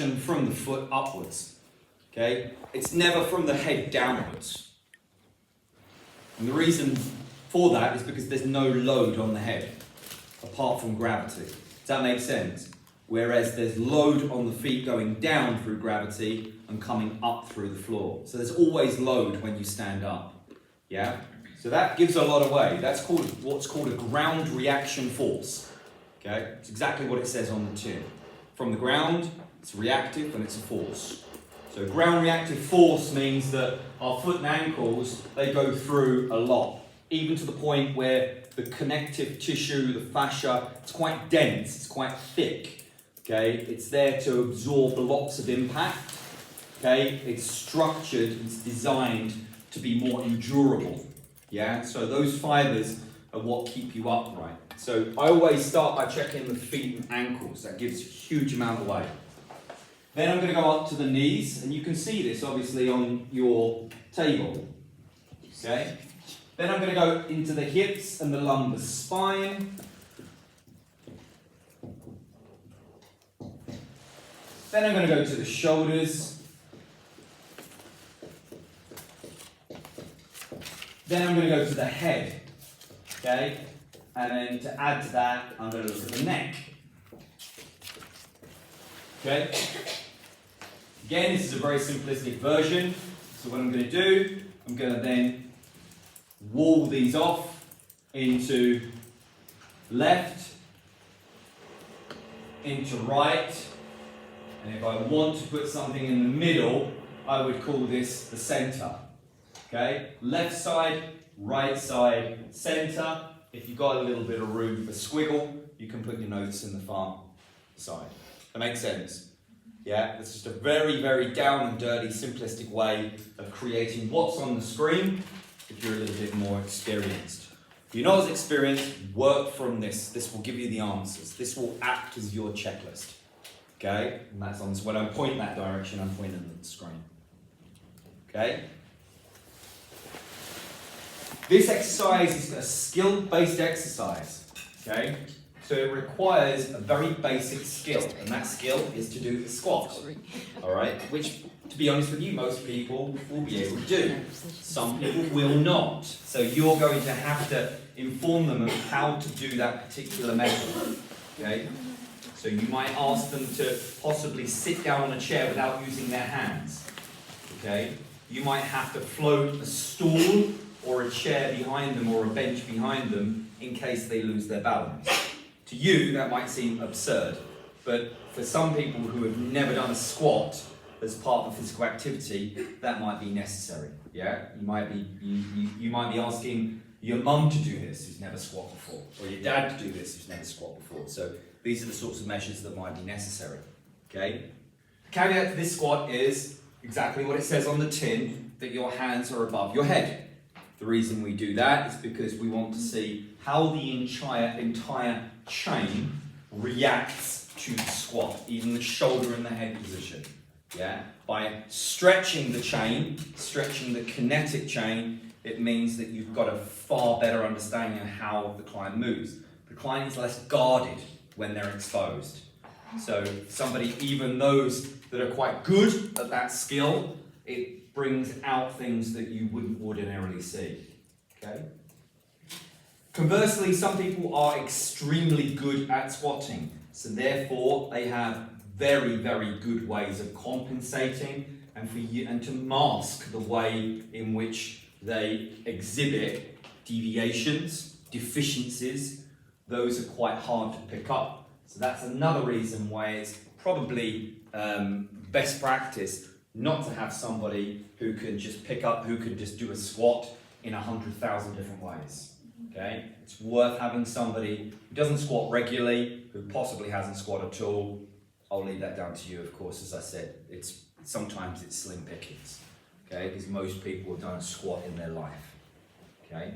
from the foot upwards. Okay? It's never from the head downwards. And the reason for that is because there's no load on the head, apart from gravity. Does that make sense? Whereas there's load on the feet going down through gravity and coming up through the floor. So there's always load when you stand up. Yeah? So that gives a lot away. That's called what's called a ground reaction force. Okay? It's exactly what it says on the tin. From the ground, it's reactive and it's a force. So ground reactive force means that our foot and ankles, they go through a lot. Even to the point where the connective tissue, the fascia, it's quite dense, it's quite thick. Okay? It's there to absorb lots of impact. Okay? It's structured, it's designed to be more endurable. Yeah? So those fibers are what keep you upright. So I always start by checking the feet and ankles. That gives a huge amount away. Then I'm going to go up to the knees, and you can see this obviously on your table. Okay? Then I'm going to go into the hips and the lumbar spine. Then I'm going to go to the shoulders. Then I'm going to go to the head. Okay? And then to add to that, I'm going to look at the neck. Okay? Again, this is a very simplistic version. So what I'm going to do, I'm going to then wall these off into left, into right, and if I want to put something in the middle, I would call this the center. Okay? Left side, right side, center. If you've got a little bit of room for squiggle, you can put your notes in the far side. That makes sense? Yeah, it's just a very, very down and dirty, simplistic way of creating what's on the screen if you're a little bit more experienced. If you're not as experienced, work from this. This will give you the answers. This will act as your checklist. Okay? And that's on, so when I point that direction, I'm pointing at the screen. Okay? This exercise is a skill-based exercise. Okay? So it requires a very basic skill, and that skill is to do the squat. All right, which, to be honest with you, most people will be able to do. Some people will not. So you're going to have to inform them of how to do that particular method. Okay. So you might ask them to possibly sit down on a chair without using their hands. Okay. You might have to float a stool or a chair behind them or a bench behind them in case they lose their balance. To you, that might seem absurd, but for some people who have never done a squat as part of physical activity, that might be necessary. Yeah, you might be asking your mum to do this, who's never squat before, or your dad to do this, who's never squat before. So these are the sorts of measures that might be necessary. Okay. The caveat to this squat is exactly what it says on the tin, that your hands are above your head. The reason we do that is because we want to see how the entire chain reacts to the squat, even the shoulder and the head position. Yeah? By stretching the chain, stretching the kinetic chain, it means that you've got a far better understanding of how the client moves. The client is less guarded when they're exposed. So somebody, even those that are quite good at that skill, it brings out things that you wouldn't ordinarily see. Okay? Conversely, some people are extremely good at squatting, so therefore they have very, very good ways of compensating and to mask the way in which they exhibit deviations, deficiencies. Those are quite hard to pick up. So that's another reason why it's probably best practice not to have somebody who can just do a squat in 100,000 different ways. Okay? It's worth having somebody who doesn't squat regularly, who possibly hasn't squatted at all. I'll leave that down to you, of course. As I said, sometimes it's slim pickings. Okay? Because most people don't squat in their life. Okay?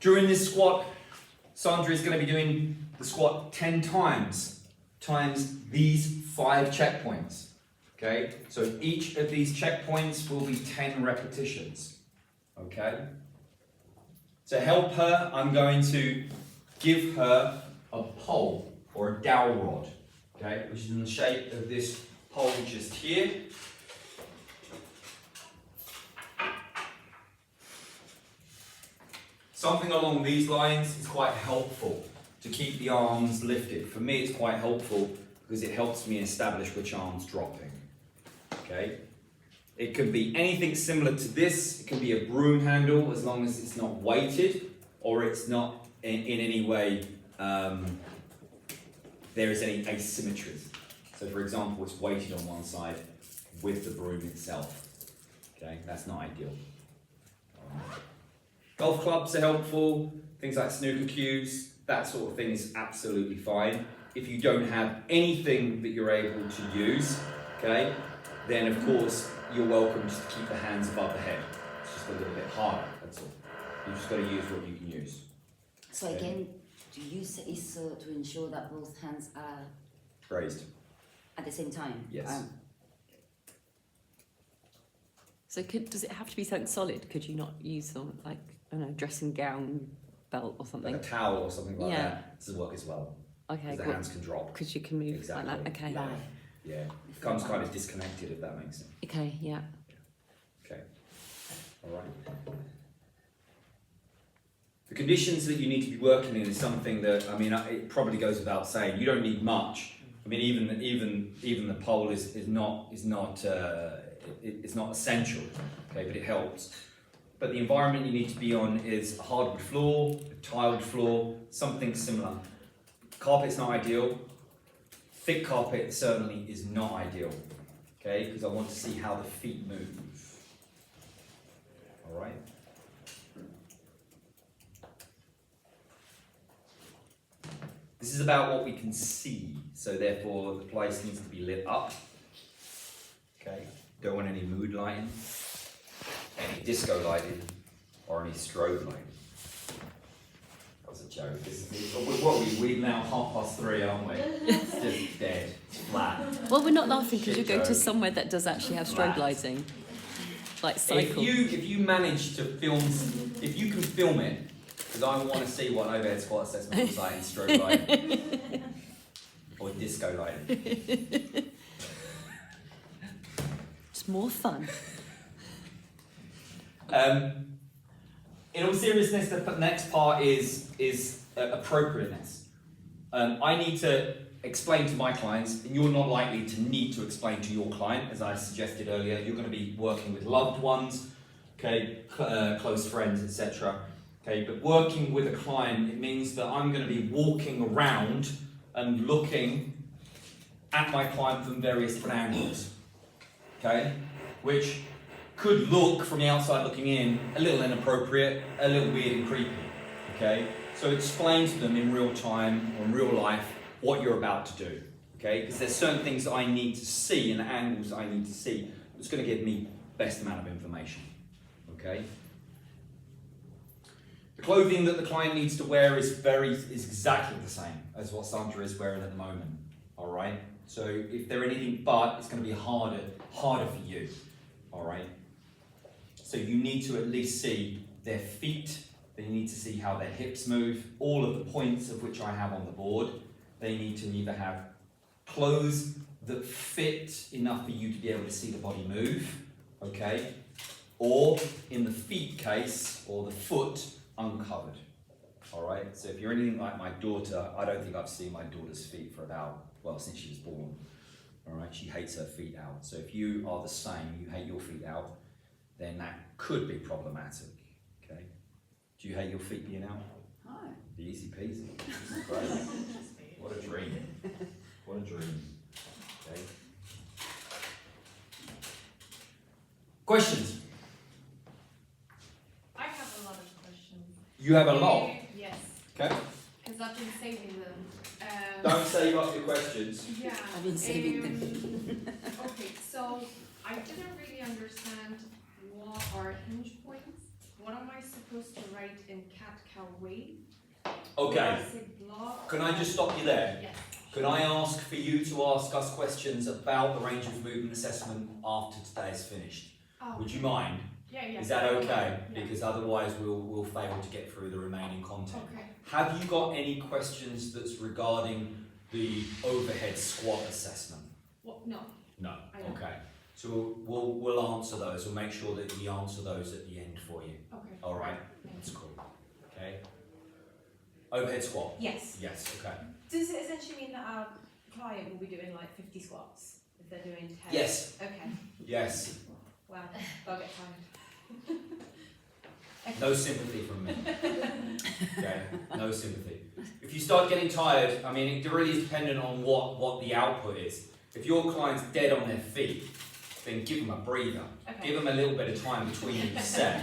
During this squat, Sandra is going to be doing the squat 10 times these 5 checkpoints. Okay, so each of these checkpoints will be 10 repetitions. Okay? To help her, I'm going to give her a pole or a dowel rod. okay, which is in the shape of this pole just here. Something along these lines is quite helpful to keep the arms lifted. For me, it's quite helpful because it helps me establish which arm's dropping. Okay? It could be anything similar to this. It can be a broom handle as long as it's not weighted or it's not in any way there is any asymmetries. So for example, it's weighted on one side with the broom itself. Okay, that's not ideal. Golf clubs are helpful, things like snooker cues, that sort of thing is absolutely fine. If you don't have anything that you're able to use, okay, then of course you're welcome just to keep the hands above the head. It's just a little bit harder, that's all. You've just got to use what you can use. So again, to use is to ensure that both hands are raised at the same time. Yes. So does it have to be something solid? Could you not use some, like, I don't know, dressing gown, belt or something? Like a towel or something like Yeah. that doesn't work as well. Okay, Because the hands can drop. because you can move Exactly. like that. Okay. Yeah. Yeah. It becomes kind of disconnected if that makes sense. Okay, yeah. Okay. Alright. The conditions that you need to be working in is something that, I mean, it probably goes without saying. You don't need much. I mean, even the pole is not it's not essential, okay, but it helps. But the environment you need to be on is a hardwood floor, a tiled floor, something similar. Carpet's not ideal. Thick carpet certainly is not ideal, okay, because I want to see how the feet move. All right. This is about what we can see, so therefore the place needs to be lit up. Okay, don't want any mood lighting, any disco lighting, or any strobe lighting. That was a joke. What are we now 3:30, aren't we? It's just dead, it's flat. Well, we're not laughing because Shit you're going to joke. somewhere that does actually have strobe Flat. lighting, like cycle. If you manage to film, if you can film it, because I want to see what overhead squat assessment looks like in strobe lighting or disco lighting. It's more fun. In all seriousness, the next part is appropriateness. I need to explain to my clients, and you're not likely to need to explain to your client, as I suggested earlier. You're going to be working with loved ones, okay, close friends, etc. Okay, but working with a client, it means that I'm going to be walking around and looking at my client from various different angles, okay, which could look from the outside looking in a little inappropriate, a little weird and creepy, okay? So explain to them in real time or in real life what you're about to do, okay? Because there's certain things that I need to see and angles that I need to see that's going to give me best amount of information, okay? The clothing that the client needs to wear is exactly the same as what Sandra is wearing at the moment, all right? So if they're anything but, it's going to be harder for you, all right? So you need to at least see their feet, they need to see how their hips move, all of the points of which I have on the board. They need to either have clothes that fit enough for you to be able to see the body move, okay? Or in the feet case, or the foot, uncovered, all right? So if you're anything like my daughter, I don't think I've seen my daughter's feet for about, well, since she was born, all right? She hates her feet out. So if you are the same, you hate your feet out, then that could be problematic, okay? Do you hate your feet being out? No. Easy peasy. This is great. What a dream. What a dream. Okay. Questions? I have a lot of questions. You have a lot. Yes, Okay. because I've been saving them. Don't save up your questions. Yeah. I've been saving them. Okay, so I didn't really understand what are hinge points. What am I supposed to write in cat-cow way? Okay. Block. Can I just stop you there? Yes. Can I ask for you to ask us questions about the range of movement assessment after today is finished? Oh, Would you mind? Yeah. Is that okay? Yeah. Because otherwise we'll fail to get through the remaining content. Okay. Have you got any questions that's regarding the overhead squat assessment? Well, no, No. I don't. Okay. So we'll answer those. We'll make sure that we answer those at the end for you. okay. All right. That's cool. Okay. Overhead squat. Yes. Yes. Okay. Does it essentially mean that our client will be doing like 50 squats if they're doing 10? Yes. Okay. Yes. Wow. I'll get tired. Okay. No sympathy from me. Okay. No sympathy. If you start getting tired, I mean, it really is dependent on what the output is. If your client's dead on their feet, then give them a breather. Okay. Give them a little bit of time between each set.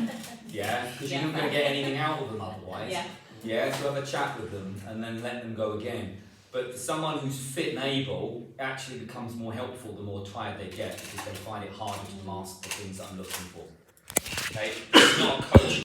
Yeah, because you're not going to get anything out of them otherwise. Yeah. Yeah, so have a chat with them and then let them go again. But for someone who's fit and able, it actually becomes more helpful the more tired they get because they find it harder to master the things that I'm looking for. Okay, it's not a coaching